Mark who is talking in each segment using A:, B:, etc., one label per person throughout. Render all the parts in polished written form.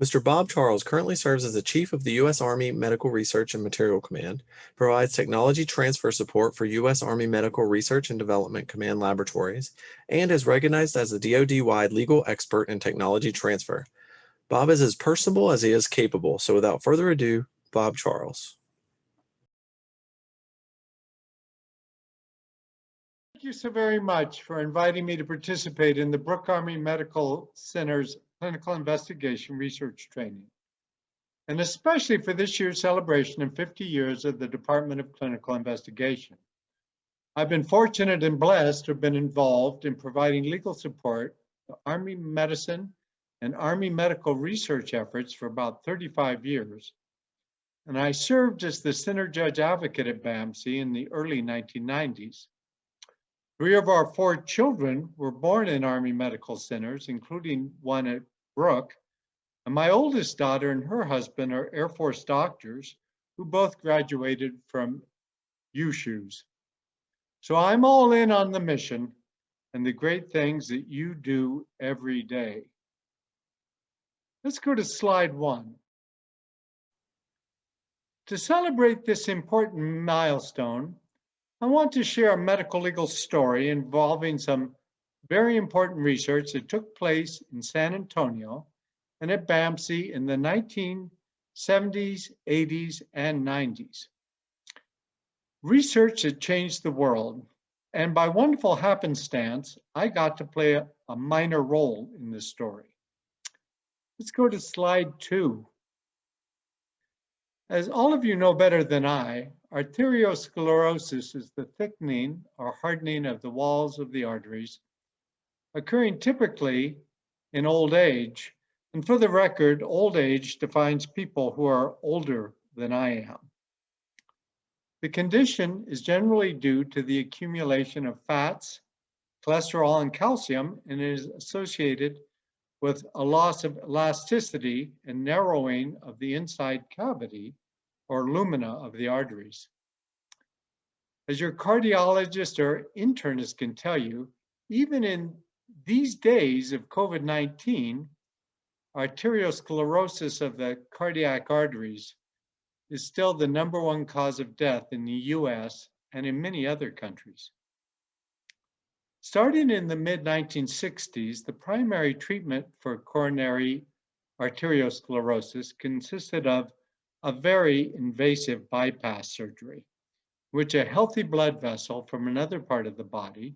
A: Mr. Bob Charles currently serves as the Chief of the U.S. Army Medical Research and Material Command, provides technology transfer support for U.S. Army Medical Research and Development Command laboratories, and is recognized as a DoD-wide legal expert in technology transfer. Bob is as personable as he is capable, so without further ado, Bob Charles.
B: Thank you so very much for inviting me to participate in the Brooke Army Medical Center's Clinical Investigation Research Training, and especially for this year's celebration of 50 years of the Department of Clinical Investigation. I've been fortunate and blessed to have been involved in providing legal support to Army medicine and Army medical research efforts for about 35 years. And I served as the Center Judge Advocate at BAMC in the early 1990s. 3 of our 4 children were born in Army medical centers, including one at Brooke. And my oldest daughter and her husband are Air Force doctors who both graduated from USHUs. So I'm all in on the mission and the great things that you do every day. Let's go to slide 1. To celebrate this important milestone, I want to share a medical legal story involving some very important research that took place in San Antonio and at BAMC in the 1970s, 80s, and 90s. Research that changed the world, and by wonderful happenstance, I got to play a minor role in this story. Let's go to slide 2. As all of you know better than I, arteriosclerosis is the thickening or hardening of the walls of the arteries, occurring typically in old age. And for the record, old age defines people who are older than I am. The condition is generally due to the accumulation of fats, cholesterol, and calcium, and is associated with a loss of elasticity and narrowing of the inside cavity or lumina of the arteries. As your cardiologist or internist can tell you, even in these days of COVID-19, arteriosclerosis of the cardiac arteries is still the #1 cause of death in the US and in many other countries. Starting in the mid-1960s, the primary treatment for coronary arteriosclerosis consisted of a very invasive bypass surgery, which a healthy blood vessel from another part of the body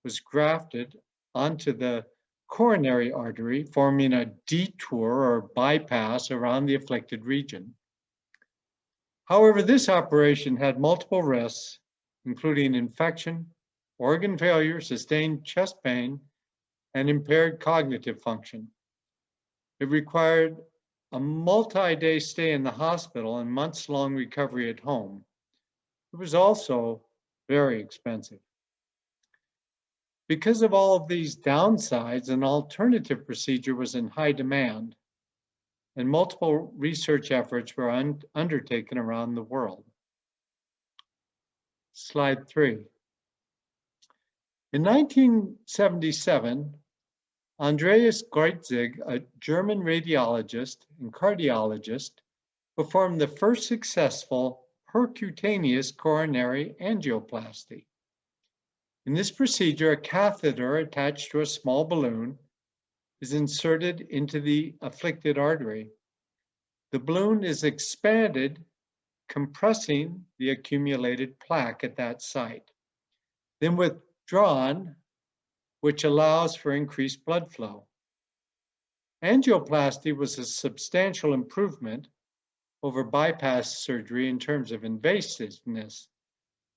B: was grafted onto the coronary artery, forming a detour or bypass around the afflicted region. However, this operation had multiple risks, including infection, organ failure, sustained chest pain, and impaired cognitive function. It required a multi-day stay in the hospital and months-long recovery at home. It was also very expensive. Because of all of these downsides, an alternative procedure was in high demand, and multiple research efforts were undertaken around the world. Slide 3. In 1977, Andreas Kreutzig, a German radiologist and cardiologist, performed the first successful percutaneous coronary angioplasty. In this procedure, a catheter attached to a small balloon is inserted into the afflicted artery. The balloon is expanded, compressing the accumulated plaque at that site, then withdrawn, which allows for increased blood flow. Angioplasty was a substantial improvement over bypass surgery in terms of invasiveness.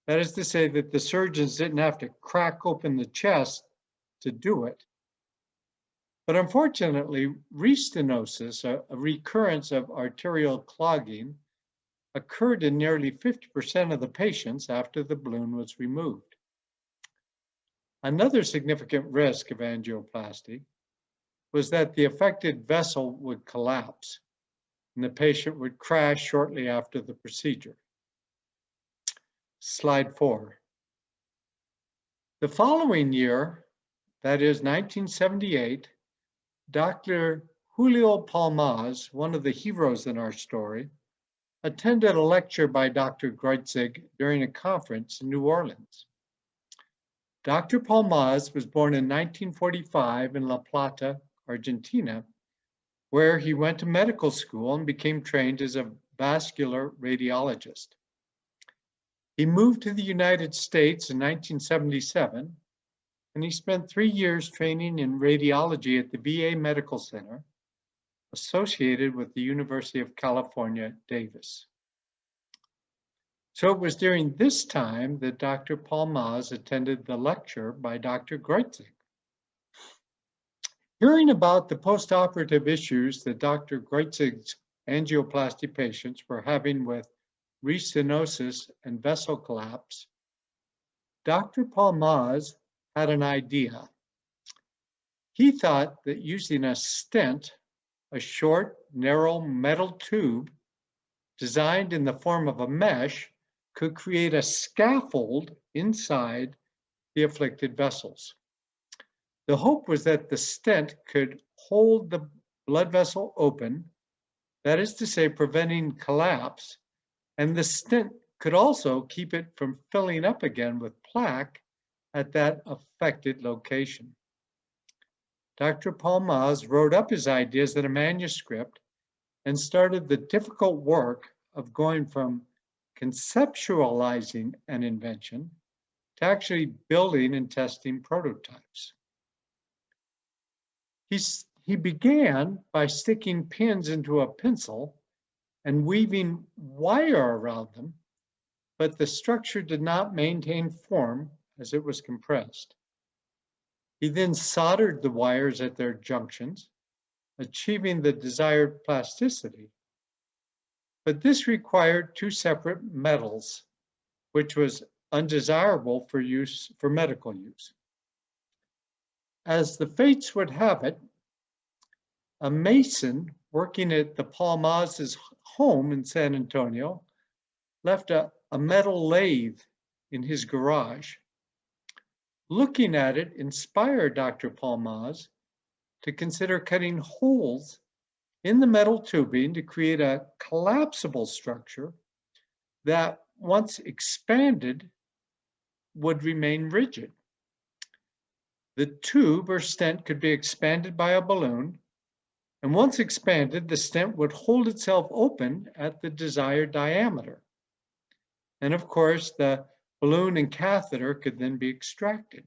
B: That is to say that the surgeons didn't have to crack open the chest to do it. But unfortunately, restenosis, a recurrence of arterial clogging, occurred in nearly 50% of the patients after the balloon was removed. Another significant risk of angioplasty was that the affected vessel would collapse and the patient would crash shortly after the procedure. Slide 4. The following year, that is 1978, Dr. Julio Palmaz, one of the heroes in our story, attended a lecture by Dr. Greutzig during a conference in New Orleans. Dr. Palmaz was born in 1945 in La Plata, Argentina, where he went to medical school and became trained as a vascular radiologist. He moved to the United States in 1977, and he spent 3 years training in radiology at the VA Medical Center, associated with the University of California, Davis. So it was during this time that Dr. Palmaz attended the lecture by Dr. Greutzig. Hearing about the postoperative issues that Dr. Greutzig's angioplasty patients were having with restenosis and vessel collapse, Dr. Palmaz had an idea. He thought that using a stent, a short, narrow metal tube designed in the form of a mesh, could create a scaffold inside the afflicted vessels. The hope was that the stent could hold the blood vessel open, that is to say, preventing collapse, and the stent could also keep it from filling up again with plaque at that affected location. Dr. Palmaz wrote up his ideas in a manuscript and started the difficult work of going from conceptualizing an invention to actually building and testing prototypes. He began by sticking pins into a pencil and weaving wire around them, but the structure did not maintain form as it was compressed. He then soldered the wires at their junctions, achieving the desired plasticity. But this required 2 separate metals, which was undesirable for medical use. As the fates would have it, a mason working at the Palmaz's home in San Antonio left a metal lathe in his garage. Looking at it inspired Dr. Palmaz to consider cutting holes in the metal tubing to create a collapsible structure that, once expanded, would remain rigid. The tube or stent could be expanded by a balloon, and once expanded, the stent would hold itself open at the desired diameter. And of course, the balloon and catheter could then be extracted.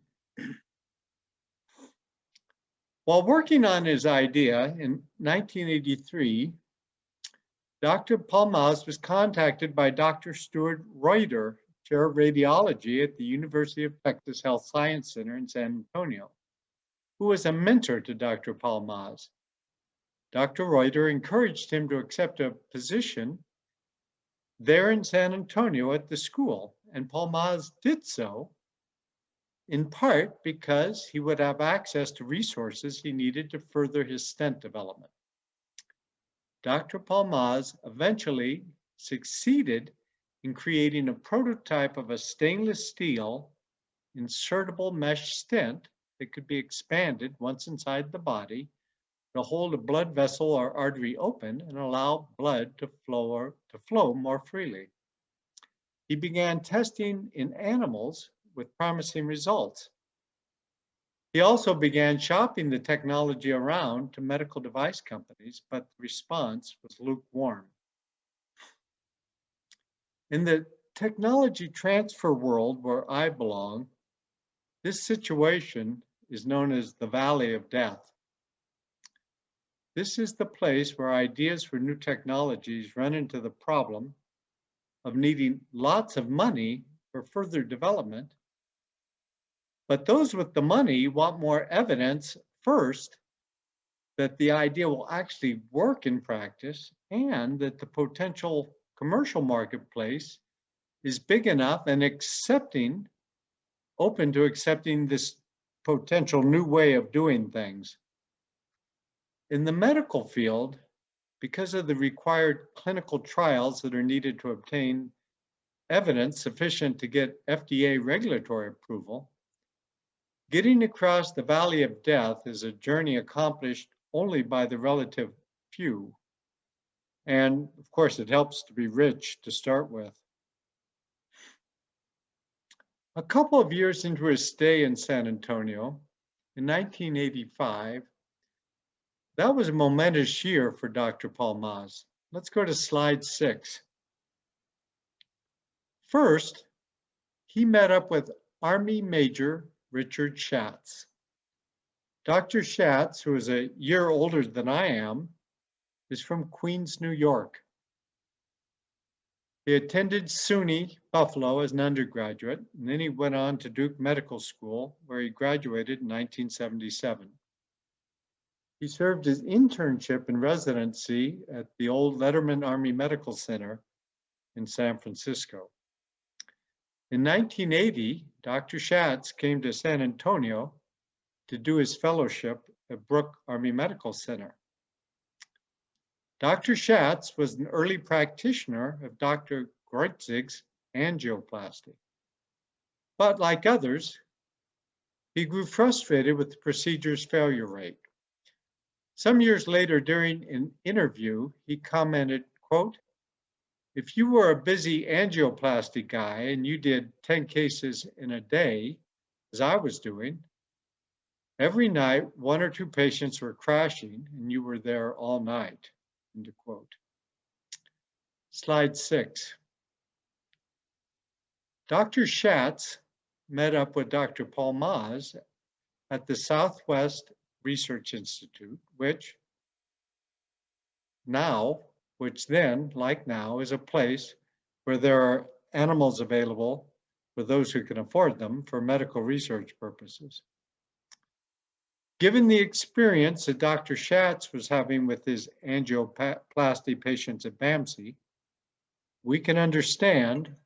B: While working on his idea in 1983, Dr. Palmaz was contacted by Dr. Stuart Reuter, chair of radiology at the University of Texas Health Science Center in San Antonio, who was a mentor to Dr. Palmaz. Dr. Reuter encouraged him to accept a position there in San Antonio at the school, and Palmaz did so, in part because he would have access to resources he needed to further his stent development. Dr. Palmaz eventually succeeded in creating a prototype of a stainless steel insertable mesh stent that could be expanded once inside the body to hold a blood vessel or artery open and allow blood to flow more freely. He began testing in animals with promising results. He also began shopping the technology around to medical device companies, but the response was lukewarm. In the technology transfer world where I belong, this situation is known as the Valley of Death. This is the place where ideas for new technologies run into the problem of needing lots of money for further development. But those with the money want more evidence first that the idea will actually work in practice and that the potential commercial marketplace is big enough and open to accepting this potential new way of doing things. In the medical field, because of the required clinical trials that are needed to obtain evidence sufficient to get FDA regulatory approval, getting across the Valley of Death is a journey accomplished only by the relative few. And of course, it helps to be rich to start with. A couple of years into his stay in San Antonio, in 1985, that was a momentous year for Dr. Palmaz. Let's go to slide 6. First, he met up with Army Major Richard Schatz. Dr. Schatz, who is a year older than I am, is from Queens, New York. He attended SUNY Buffalo as an undergraduate, and then he went on to Duke Medical School, where he graduated in 1977. He served his internship and residency at the old Letterman Army Medical Center in San Francisco. In 1980, Dr. Schatz came to San Antonio to do his fellowship at Brooke Army Medical Center. Dr. Schatz was an early practitioner of Dr. Greutzig's angioplasty. But like others, he grew frustrated with the procedure's failure rate. Some years later, during an interview, he commented, quote, "If you were a busy angioplasty guy and you did 10 cases in a day, as I was doing, every night, 1 or 2 patients were crashing and you were there all night," end of quote. Slide 6. Dr. Schatz met up with Dr. Palmaz at the Southwest Research Institute, which then, like now, is a place where there are animals available for those who can afford them for medical research purposes. Given the experience that Dr. Schatz was having with his angioplasty patients at BAMC, we can understand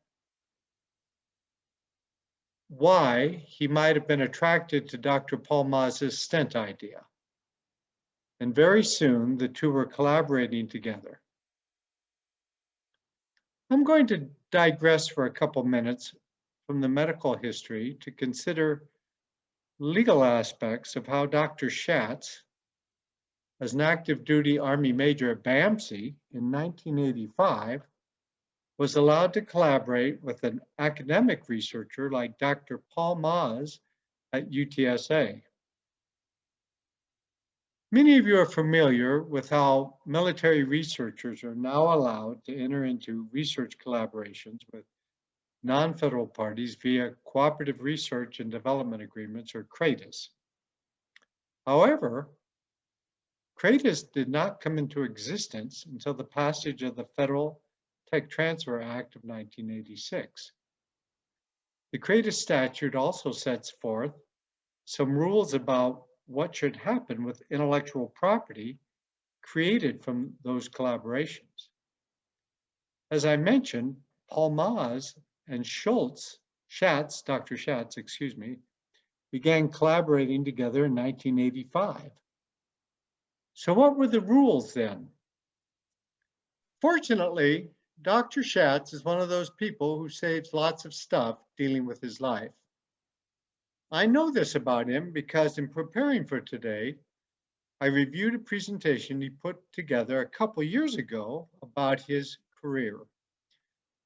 B: why he might have been attracted to Dr. Palmaz's stent idea. And very soon, the two were collaborating together. I'm going to digress for a couple minutes from the medical history to consider legal aspects of how Dr. Schatz, as an active duty Army major at BAMC in 1985, was allowed to collaborate with an academic researcher like Dr. Palmaz at UTSA. Many of you are familiar with how military researchers are now allowed to enter into research collaborations with non-federal parties via cooperative research and development agreements, or CRADAs. However, CRADAs did not come into existence until the passage of the Federal Tech Transfer Act of 1986. The CRADA statute also sets forth some rules about what should happen with intellectual property created from those collaborations. As I mentioned, Palmaz and Dr. Schatz, began collaborating together in 1985. So what were the rules then? Fortunately, Dr. Schatz is one of those people who saves lots of stuff dealing with his life. I know this about him because in preparing for today, I reviewed a presentation he put together a couple years ago about his career.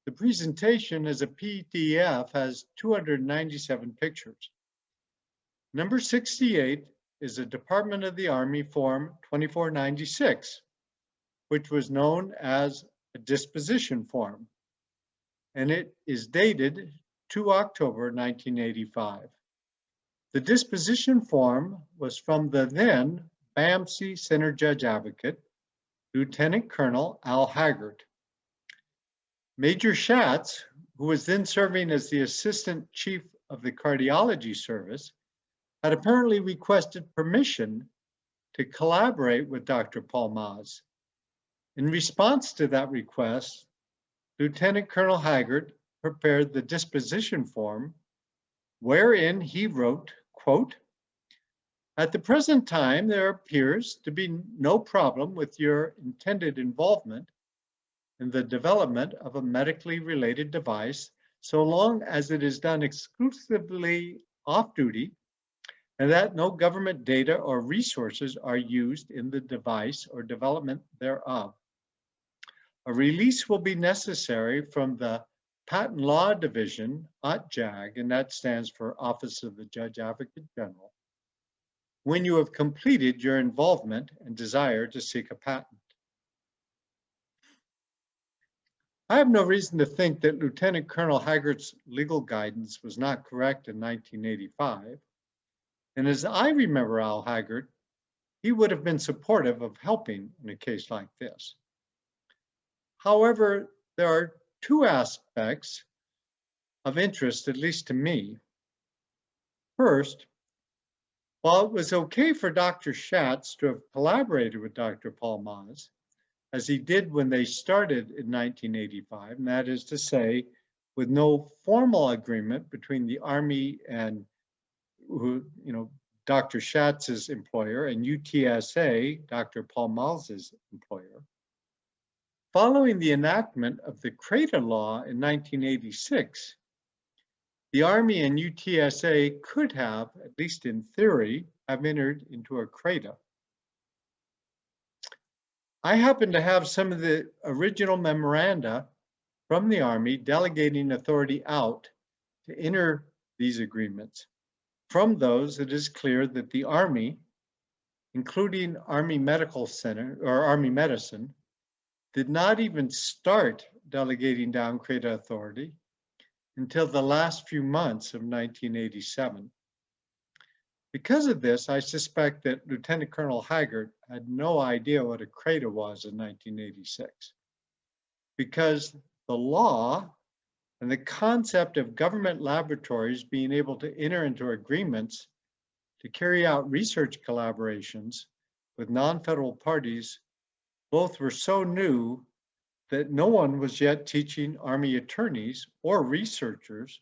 B: The presentation as a PDF has 297 pictures. Number 68 is a Department of the Army Form 2496, which was known as a disposition form, and it is dated 2 October 1985. The disposition form was from the then BAMC Center Judge Advocate, Lieutenant Colonel Al Haggard. Major Schatz, who was then serving as the Assistant Chief of the Cardiology Service, had apparently requested permission to collaborate with Dr. Palmaz. In response to that request, Lieutenant Colonel Haggard prepared the disposition form, wherein he wrote, quote, "At the present time, there appears to be no problem with your intended involvement in the development of a medically related device, so long as it is done exclusively off-duty and that no government data or resources are used in the device or development thereof. A release will be necessary from the Patent Law Division, OTJAG, and that stands for Office of the Judge Advocate General, when you have completed your involvement and desire to seek a patent. I have no reason to think that Lieutenant Colonel Haggart's legal guidance was not correct in 1985. And as I remember Al Haggart, he would have been supportive of helping in a case like this. However, there are two aspects of interest, at least to me. First, while it was okay for Dr. Schatz to have collaborated with Dr. Palmaz, as he did when they started in 1985, and that is to say, with no formal agreement between the Army and Dr. Schatz's employer and UTSA, Dr. Palmaz's employer. Following the enactment of the CRADA law in 1986, the Army and UTSA could have, at least in theory, have entered into a CRADA. I happen to have some of the original memoranda from the Army delegating authority out to enter these agreements. From those, it is clear that the Army, including Army Medical Center or Army Medicine, did not even start delegating down CRADA authority until the last few months of 1987. Because of this, I suspect that Lieutenant Colonel Haggart had no idea what a CRADA was in 1986, because the law and the concept of government laboratories being able to enter into agreements to carry out research collaborations with non-federal parties, both were so new that no one was yet teaching Army attorneys or researchers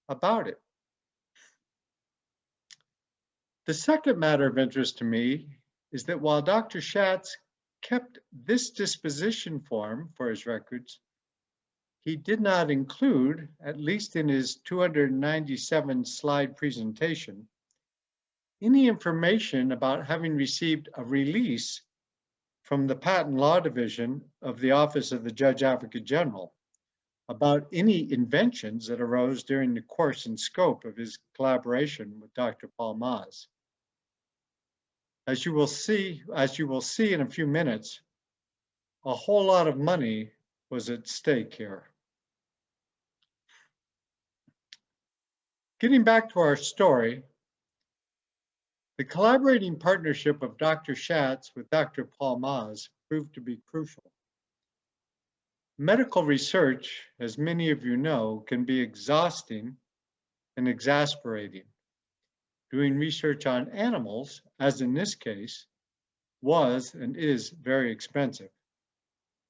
B: about it. The second matter of interest to me is that while Dr. Schatz kept this disposition form for his records, he did not include, at least in his 297 slide presentation, any information about having received a release from the Patent Law Division of the Office of the Judge Advocate General about any inventions that arose during the course and scope of his collaboration with Dr. Palmaz. As you will see in a few minutes, a whole lot of money was at stake here. Getting back to our story, the collaborating partnership of Dr. Schatz with Dr. Palmaz proved to be crucial. Medical research, as many of you know, can be exhausting and exasperating. Doing research on animals, as in this case, was and is very expensive.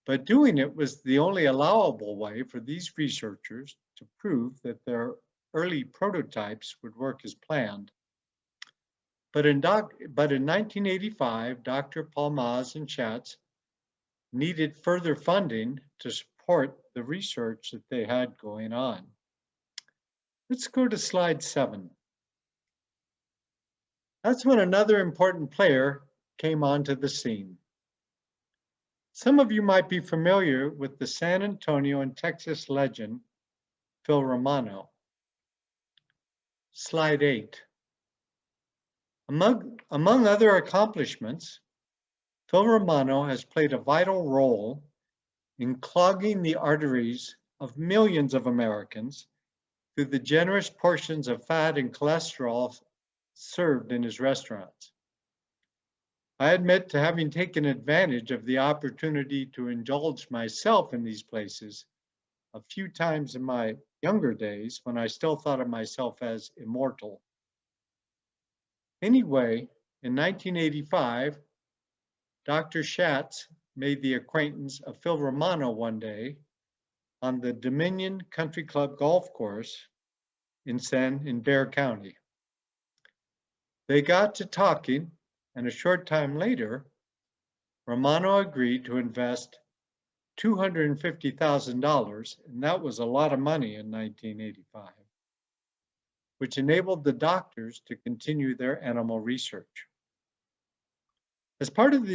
B: But doing it was the only allowable way for these researchers to prove that their early prototypes would work as planned. But in 1985, Dr. Palmaz and Schatz needed further funding to support the research that they had going on. Let's go to slide 7. That's when another important player came onto the scene. Some of you might be familiar with the San Antonio and Texas legend, Phil Romano. Slide 8. Among other accomplishments, Phil Romano has played a vital role in clogging the arteries of millions of Americans through the generous portions of fat and cholesterol served in his restaurants. I admit to having taken advantage of the opportunity to indulge myself in these places a few times in my younger days when I still thought of myself as immortal. Anyway, in 1985, Dr. Schatz made the acquaintance of Phil Romano one day on the Dominion Country Club golf course in Bexar County. They got to talking, and a short time later, Romano agreed to invest $250,000, and that was a lot of money in 1985, which enabled the doctors to continue their animal research. As part of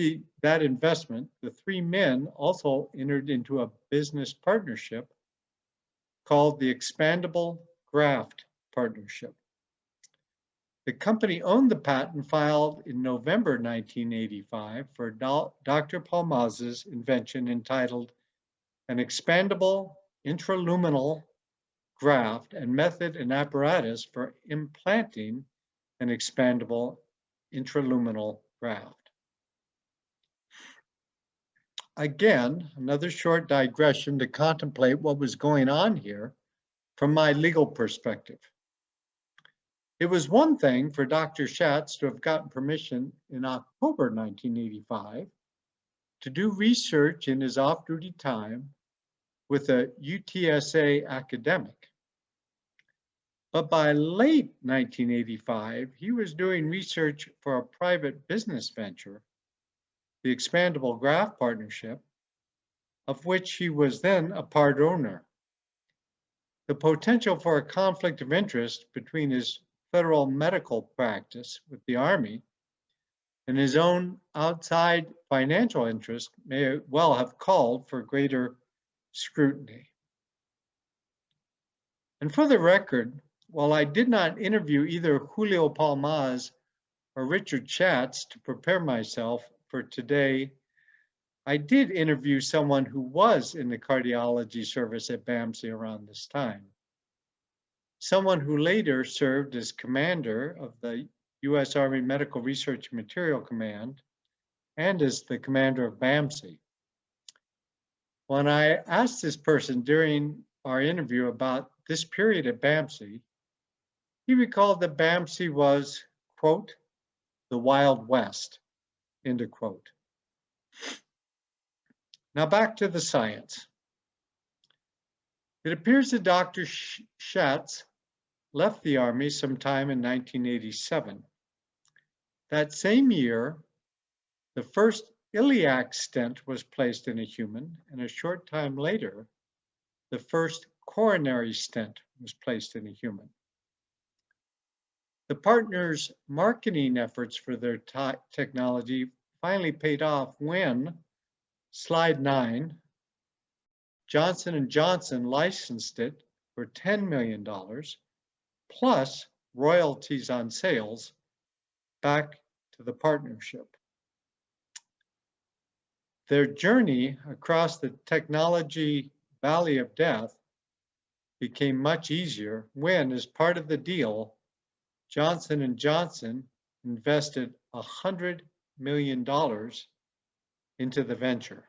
B: that investment, the three men also entered into a business partnership called the Expandable Graft Partnership. The company owned the patent filed in November 1985 for Dr. Palmaz's invention entitled an expandable intraluminal graft and method and apparatus for implanting an expandable intraluminal graft. Again, another short digression to contemplate what was going on here from my legal perspective. It was one thing for Dr. Schatz to have gotten permission in October 1985 to do research in his off-duty time with a UTSA academic. But by late 1985, he was doing research for a private business venture, the Expandable Graft Partnership, of which he was then a part owner. The potential for a conflict of interest between his federal medical practice with the Army and his own outside financial interest may well have called for greater scrutiny. And for the record, while I did not interview either Julio Palmaz or Richard Schatz to prepare myself for today, I did interview someone who was in the cardiology service at BAMC around this time. Someone who later served as commander of the U.S. Army Medical Research Material Command and as the commander of BAMC. When I asked this person during our interview about this period at BAMC, he recalled that BAMC was, quote, the Wild West, end of quote. Now back to the science. It appears that Dr. Schatz left the Army sometime in 1987. That same year, the first iliac stent was placed in a human, and a short time later, the first coronary stent was placed in a human. The partners' marketing efforts for their technology finally paid off when, slide 9, Johnson & Johnson licensed it for $10 million, plus royalties on sales back to the partnership. Their journey across the technology valley of death became much easier when, as part of the deal, Johnson & Johnson invested $100 million into the venture.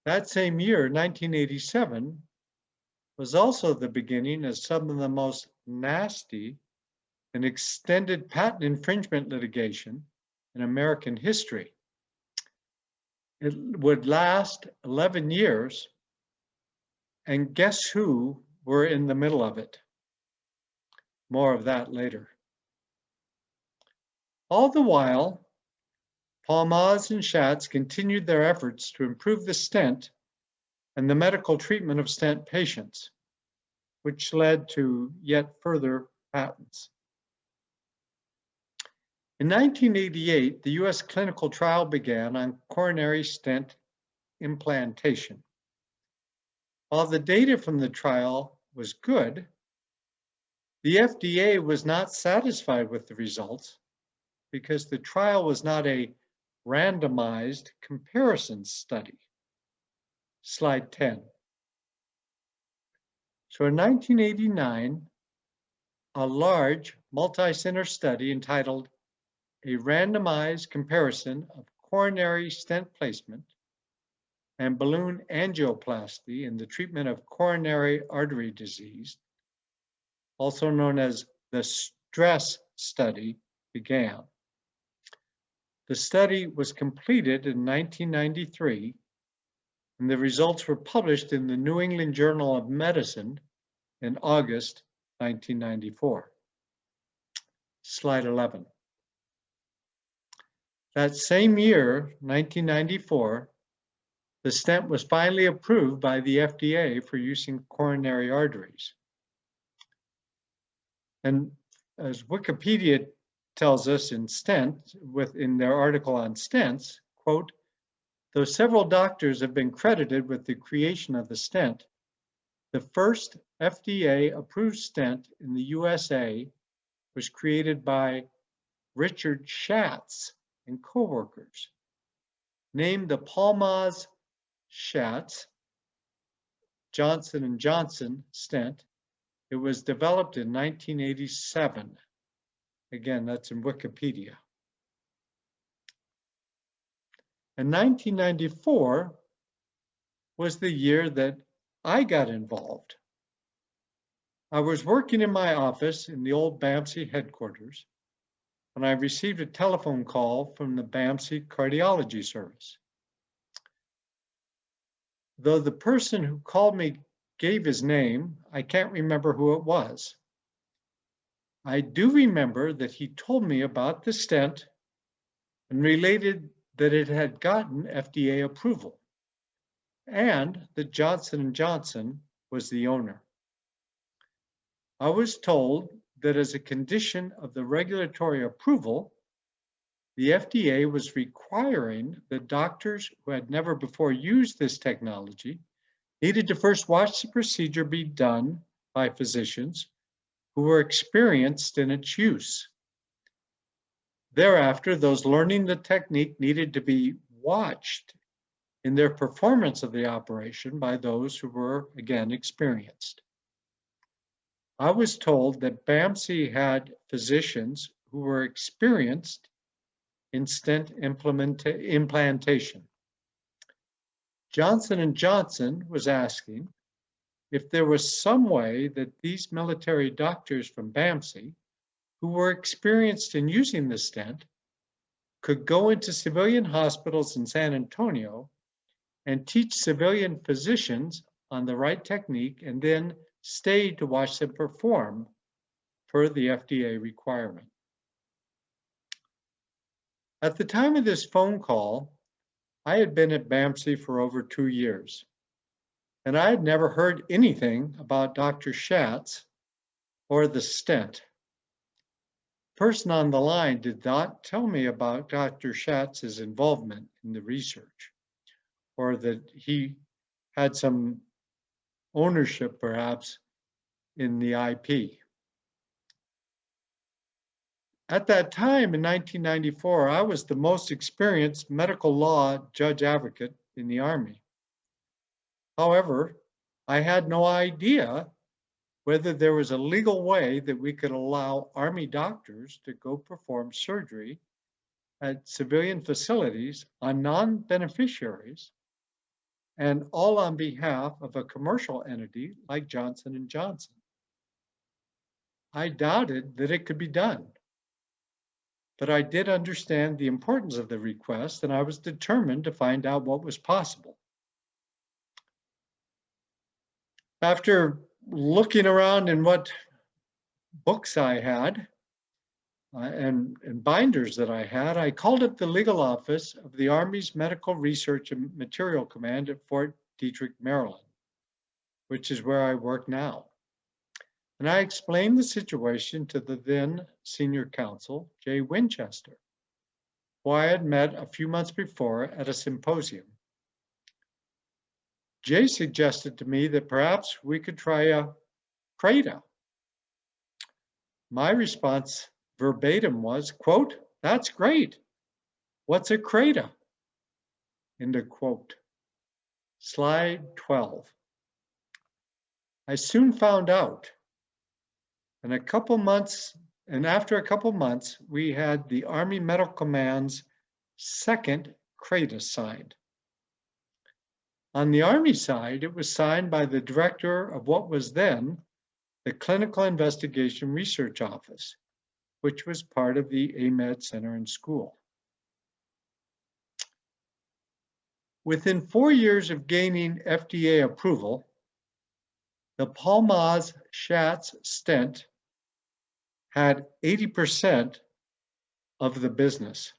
B: That same year, 1987, was also the beginning of some of the most nasty and extended patent infringement litigation in American history. It would last 11 years, and guess who were in the middle of it? More of that later. All the while, Palmaz and Schatz continued their efforts to improve the stent and the medical treatment of stent patients, which led to yet further patents. In 1988, the US clinical trial began on coronary stent implantation. While the data from the trial was good, the FDA was not satisfied with the results because the trial was not a randomized comparison study. Slide 10. So in 1989, a large multi-center study entitled A Randomized Comparison of Coronary Stent Placement and Balloon Angioplasty in the Treatment of Coronary Artery Disease, also known as the STRESS study, began. The study was completed in 1993, and the results were published in the New England Journal of Medicine in August 1994. Slide 11. That same year, 1994, the stent was finally approved by the FDA for use in coronary arteries. And as Wikipedia tells us in Stent, in their article on stents, quote, though several doctors have been credited with the creation of the stent, the first FDA-approved stent in the USA was created by Richard Schatz and co-workers. Named the Palmaz Schatz Johnson & Johnson stent, it was developed in 1987. Again, that's in Wikipedia. And 1994 was the year that I got involved. I was working in my office in the old BAMC headquarters when I received a telephone call from the BAMC cardiology service. Though the person who called me gave his name, I can't remember who it was. I do remember that he told me about the stent and related that it had gotten FDA approval and that Johnson & Johnson was the owner. I was told that as a condition of the regulatory approval, the FDA was requiring that doctors who had never before used this technology needed to first watch the procedure be done by physicians who were experienced in its use. Thereafter, those learning the technique needed to be watched in their performance of the operation by those who were, again, experienced. I was told that BAMC had physicians who were experienced in stent implantation. Johnson & Johnson was asking if there was some way that these military doctors from BAMC who were experienced in using the stent could go into civilian hospitals in San Antonio and teach civilian physicians on the right technique and then stay to watch them perform per the FDA requirement. At the time of this phone call, I had been at BAMC for over 2 years, and I had never heard anything about Dr. Schatz or the stent. The person on the line did not tell me about Dr. Schatz's involvement in the research, or that he had some ownership perhaps in the IP. At that time in 1994, I was the most experienced medical law judge advocate in the Army. However, I had no idea whether there was a legal way that we could allow Army doctors to go perform surgery at civilian facilities on non-beneficiaries, and all on behalf of a commercial entity like Johnson & Johnson. I doubted that it could be done, but I did understand the importance of the request, and I was determined to find out what was possible. After looking around in what books I had and binders that I had, I called up the legal office of the Army's Medical Research and Material Command at Fort Detrick, Maryland, which is where I work now. And I explained the situation to the then senior counsel, Jay Winchester, who I had met a few months before at a symposium. Jay suggested to me that perhaps we could try a CRADA. My response verbatim was, quote, "That's great. What's a CRADA?" End of quote. Slide 12. I soon found out. And after a couple months, we had the Army Medical Command's second CRADA signed. On the Army side, it was signed by the director of what was then the Clinical Investigation Research Office, which was part of the AMED Center and School. Within 4 years of gaining FDA approval, the Palmaz Schatz stent had 80% of the business,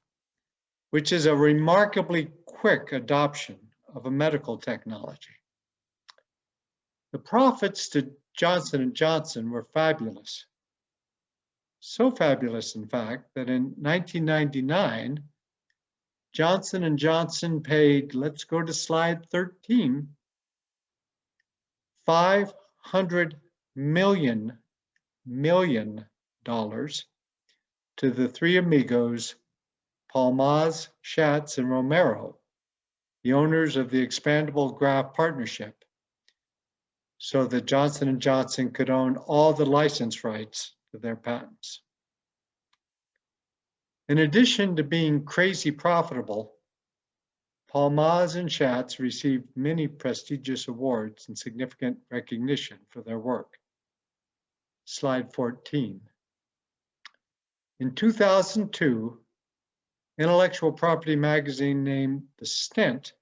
B: which is a remarkably quick adoption of a medical technology. The profits to Johnson & Johnson were fabulous. So fabulous, in fact, that in 1999, Johnson & Johnson paid, let's go to slide 13, $500 million to the three amigos, Palmaz, Schatz, and Romero, the owners of the expandable graft partnership, so that Johnson & Johnson could own all the license rights to their patents. In addition to being crazy profitable, Palmaz and Schatz received many prestigious awards and significant recognition for their work. Slide 14. In 2002, Intellectual Property magazine named the Stent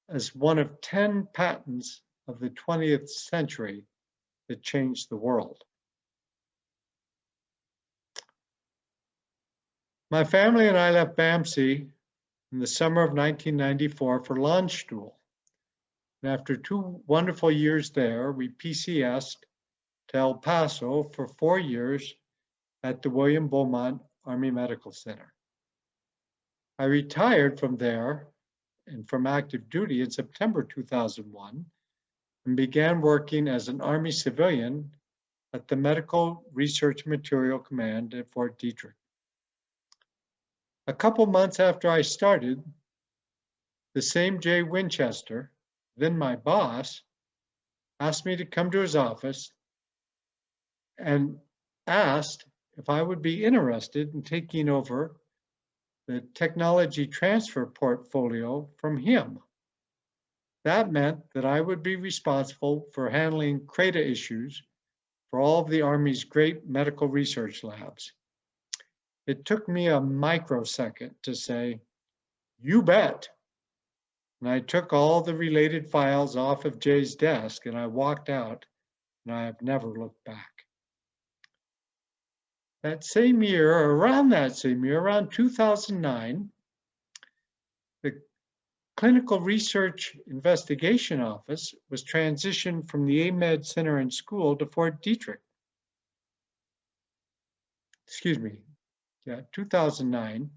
B: as one of 10 patents of the 20th century that changed the world. My family and I left BAMC in the summer of 1994 for Landstuhl. And after 2 wonderful years there, we PCS'd to El Paso for 4 years at the William Beaumont Army Medical Center. I retired from there and from active duty in September 2001 and began working as an Army civilian at the Medical Research Material Command at Fort Detrick. A couple months after I started, the same Jay Winchester, then my boss, asked me to come to his office and asked if I would be interested in taking over the technology transfer portfolio from him. That meant that I would be responsible for handling CRADA issues for all of the Army's great medical research labs. It took me a microsecond to say, "You bet." And I took all the related files off of Jay's desk and I walked out, and I have never looked back. That same year, or around that same year, around 2009, the Clinical Research Investigation Office was transitioned from the AMED Center and School to Fort Detrick. 2009,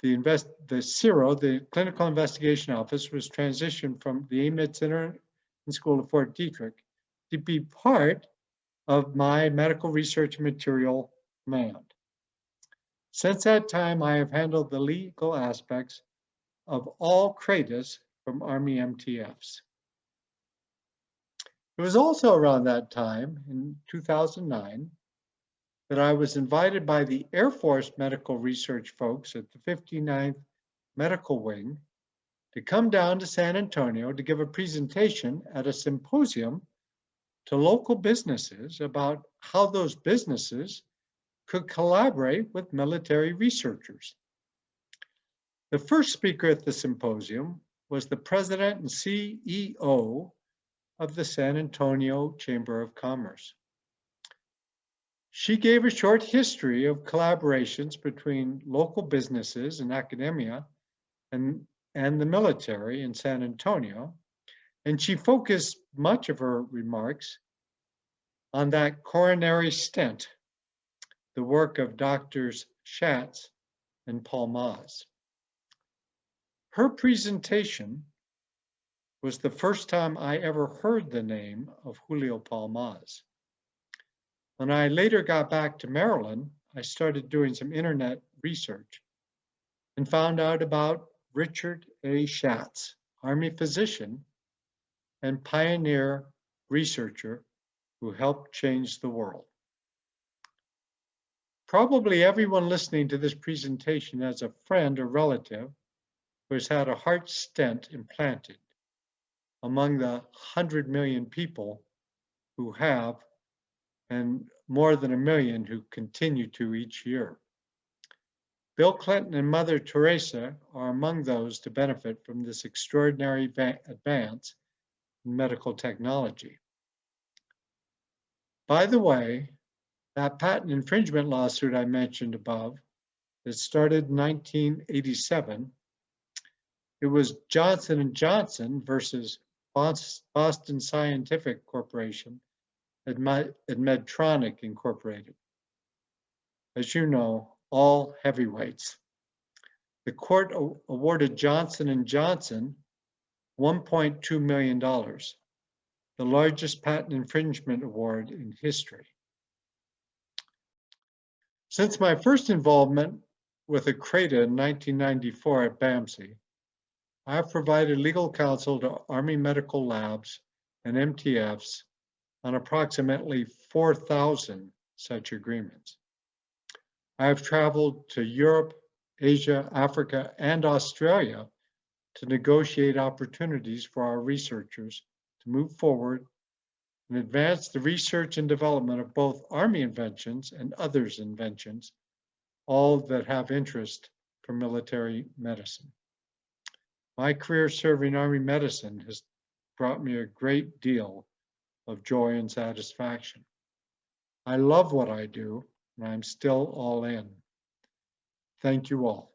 B: the CIRO, the Clinical Investigation Office, was transitioned from the AMED Center and School to Fort Detrick to be part of my Medical Research Material Command. Since that time, I have handled the legal aspects of all CRADAs from Army MTFs. It was also around that time, in 2009, that I was invited by the Air Force medical research folks at the 59th Medical Wing to come down to San Antonio to give a presentation at a symposium to local businesses about how those businesses could collaborate with military researchers. The first speaker at the symposium was the president and CEO of the San Antonio Chamber of Commerce. She gave a short history of collaborations between local businesses and academia and the military in San Antonio, and she focused much of her remarks on that coronary stent, the work of Doctors Schatz and Palmaz. Her presentation was the first time I ever heard the name of Julio Palmaz. When I later got back to Maryland, I started doing some internet research and found out about Richard A. Schatz, Army physician and pioneer researcher who helped change the world. Probably everyone listening to this presentation has a friend or relative who has had a heart stent implanted among the 100 million people who have, and more than 1 million who continue to each year. Bill Clinton and Mother Teresa are among those to benefit from this extraordinary advance in medical technology. By the way, that patent infringement lawsuit I mentioned above that started in 1987, it was Johnson & Johnson versus Boston Scientific Corporation and Medtronic Incorporated. as you know, all heavyweights. The court awarded Johnson & Johnson $1.2 million, the largest patent infringement award in history. Since my first involvement with ACRADA in 1994 at BAMC, I have provided legal counsel to Army medical labs and MTFs on approximately 4,000 such agreements. I have traveled to Europe, Asia, Africa, and Australia to negotiate opportunities for our researchers to move forward and advance the research and development of both Army inventions and others' inventions, all that have interest for military medicine. My career serving Army medicine has brought me a great deal of joy and satisfaction. I love what I do, and I'm still all in. Thank you all.